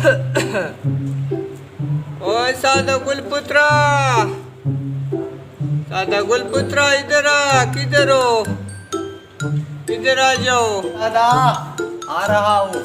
ओए सादा गुलपुत्रा, सादा गुलपुत्रा, इधर आ। किधर हो? इधर आ जाओ। दादा आ रहा हूँ।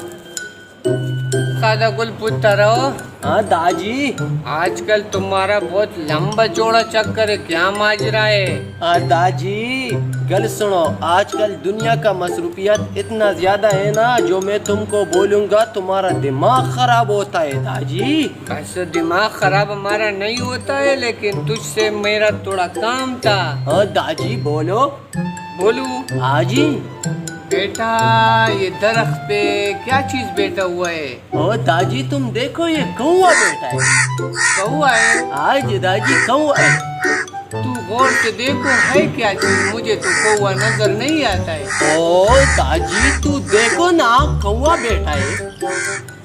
सादा गुलपुत्रा हो। हाँ दाजी। आजकल तुम्हारा बहुत लंबा चौड़ा चक्कर है, क्या माजरा है? दाजी गल सुनो, आजकल दुनिया का मसरूफियत इतना ज्यादा है ना, जो मैं तुमको बोलूंगा तुम्हारा दिमाग खराब होता है दाजी। ऐसा दिमाग खराब हमारा नहीं होता है, लेकिन तुझसे मेरा थोड़ा काम था। हाँ दाजी बोलो। बोलू? हाँ जी। बेटा, ये दरख्त पे क्या चीज बैठा हुआ है? ओ दादी तुम देखो, ये कौवा बैठा है। कौवा है? आज दादी कौवा है। तू गौर से देखो है क्या चीज, मुझे तो कौवा नजर नहीं आता है। ओ दादी तू देखो ना, कौवा बैठा है।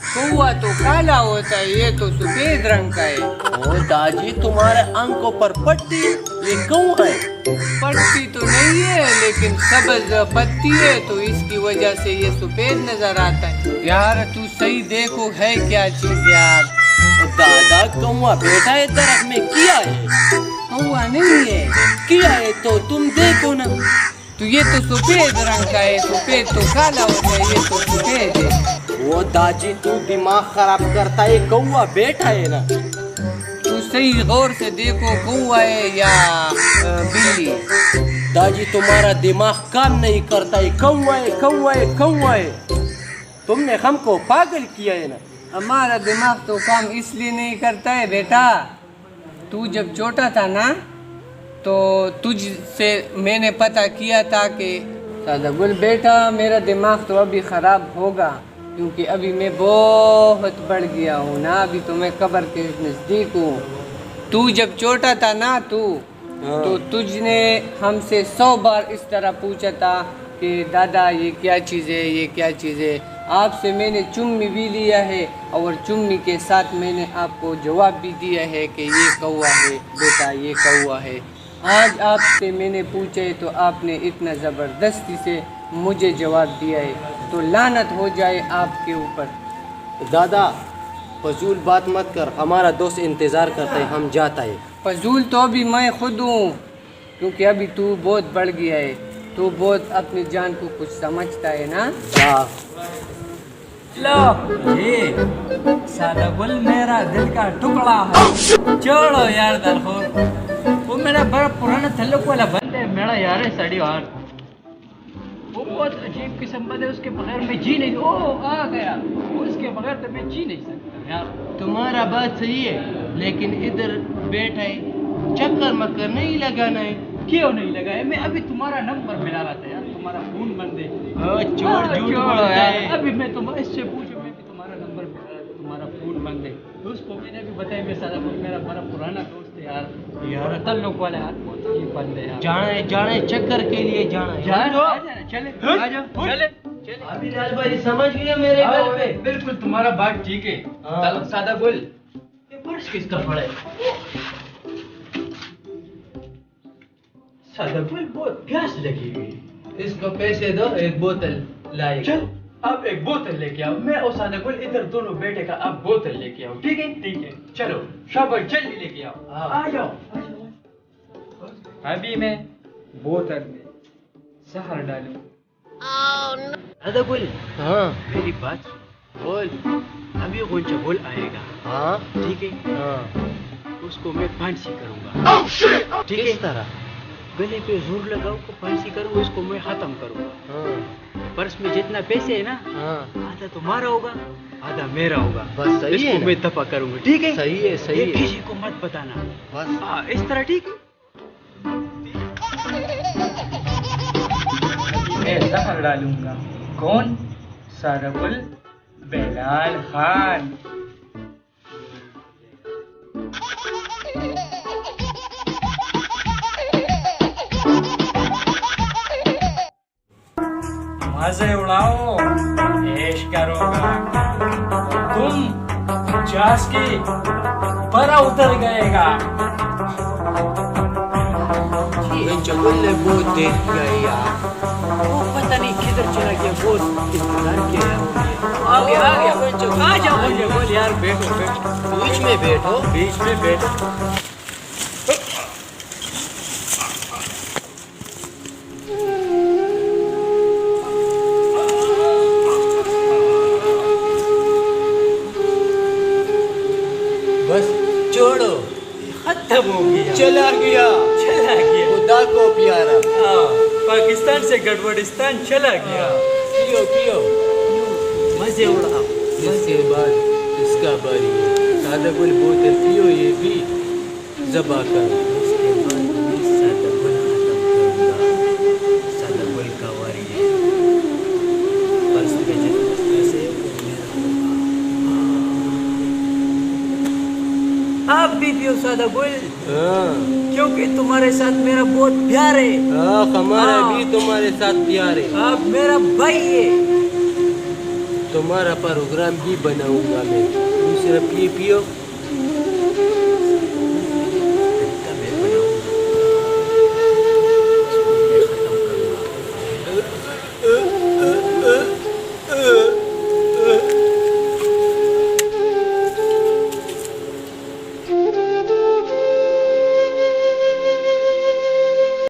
कौवा तो काला होता है, ये तो सफेद रंग का है। ओ दादी तुम्हारे आंखों पर पट्टी, ये कौवा है। पट्टी तो नहीं है, लेकिन सब्ज पत्ती है, तो इसकी वजह से ये सफेद नजर आता है। यार तू सही देखो है क्या चीज यार। दादा कौवा बैठा है दरख्त में, क्या है? कौवा नहीं है। क्या है तो तुम देखो ना। तो ये तो सफेद रंग का है, सफेद तो काला होता है, ये तो सफेद है। वो दादी तू दिमाग खराब करता है, कौवा बैठा है ना। तू सही गौर से देखो, कौवा है या बिल्ली। दादी तुम्हारा दिमाग काम नहीं करता है, कौवा है कौवा है कौवा है। तुमने हमको पागल किया है ना। हमारा दिमाग तो काम इसलिए नहीं करता है बेटा, तू जब छोटा था ना, तो तुझसे मैंने पता किया था कि सादा गुल बेटा, मेरा दिमाग तो अभी ख़राब होगा, क्योंकि अभी मैं बहुत बढ़ गया हूँ ना, अभी तो मैं कब्र के नज़दीक हूँ। तू जब छोटा था ना तो तुझने हमसे 100 बार इस तरह पूछा था कि दादा ये क्या चीज़ है, ये क्या चीज़ है। आपसे मैंने चुम्मी भी लिया है, और चुम्मी के साथ मैंने आपको जवाब भी दिया है कि ये कौवा है बेटा, ये कौवा है। आज आपसे मैंने पूछा है तो आपने इतना ज़बरदस्ती से मुझे जवाब दिया है, तो लानत हो जाए आपके ऊपर। दादा फजूल बात मत कर, हमारा दोस्त इंतज़ार करता है, हम जाता है। फजूल तो अभी मैं खुद हूँ, क्योंकि अभी तू बहुत बढ़ गया है, तू बहुत अपनी जान को कुछ समझता है ना। लो ये सादा गुल मेरा दिल का टुकड़ा है। छोड़ो यार दरखोर, वो मेरा बड़ा पुराना तल्लुक वाला बंद है, मेरा यार है सड़ी हार। वो बहुत अजीब किस्म बंद है, उसके बगैर मैं जी नहीं। ओ आ गया, उसके बगैर तो मैं जी नहीं सकता यार। तुम्हारा बात सही है, लेकिन इधर बैठा है, चक्कर मक्कर नहीं लगाना है। क्यों नहीं लगाया? मैं अभी तुम्हारा नंबर मिला रहा था यार, तुम्हारा फोन बंद है। चोर झूठ बोलता है। अभी मैं तुम इससे पूछूं, मैं भी तुम्हारा नंबर मिला रहा था, तुम्हारा फोन बंद है। उसको मैंने भी बताया, मैं सारा मेरा बड़ा पुराना दोस्त है यार तल्लुक वाला यार, बहुत अजीब बंद है यार। जाने चक्कर के लिए जाना है। चले आ जाओ, चले अभी लाल भाई समझ गया मेरे गल पे। बिल्कुल तुम्हारा बात ठीक है। हाँ। सादा गुल, ये पर्स किसका पड़ा है? सादा गुल बहुत प्यास लगी हुई, इसको पैसे दो, एक बोतल लाए। चल आप एक बोतल लेके आओ, मैं और सादा गुल इधर दोनों बैठे का, आप बोतल लेके आओ। ठीक है ठीक है, चलो शाबाश जल्दी लेके आओ। हाँ। आ जाओ। अभी मैं बोतल में शहर डालूं। दादा बोल। हाँ मेरी बात बोल। अभी गोंचा बोल आएगा, हाँ ठीक है? हाँ। उसको मैं फांसी करूंगा। ठीक है? किस तरह? गले पे जोर लगाओ को फांसी करूंगा, उसको मैं खत्म करूंगा। हाँ पर्स में जितना पैसे है ना, हाँ आधा तुम्हारा होगा, आधा मेरा होगा। बस सही है इसको ना? मैं दफा करूंगा, ठीक है? सही है सही ये है। किसी को मत बताना, बस हाँ इस तरह, ठीक है? मैं जहर डालूंगा। कौन? सादा गुल, बेलाल खान। मजे उड़ाओ, ऐश करोगा तुम, जास की बरा उतर गएगा। जंगल ने बहुत देख लिया है यार, वो पता नहीं किधर चला गया, बहुत इंतजार किया है। आ गया, आ जाओ बोल यार। यार बैठो बैठो बीच में बैठो। बीच में बैठो। बस छोड़ो, खत्म हो गया। चला गया चला गया। खुदा को प्यारा। हाँ, पाकिस्तान से गड़बड़िस्तान चला गया। पियो पियो। मजे उड़ाओ। इसके बाद इसका बारी है। सादा गुल बोतल पियो, ये भी जबा करो। उसके बाद मैं सादा गुल खत्म करूंगा। सादा गुल का वारी है। फर्स्ट पे जैसे आप भी पियो सादा गुल, हाँ क्योंकि तुम्हारे साथ मेरा बहुत प्यार है। हाँ, हमारा हाँ। भी तुम्हारे साथ प्यार है। आप मेरा भाई है। तुम्हारा प्रोग्राम भी बनाऊंगा मैं। तुम सिर्फ ये पियो।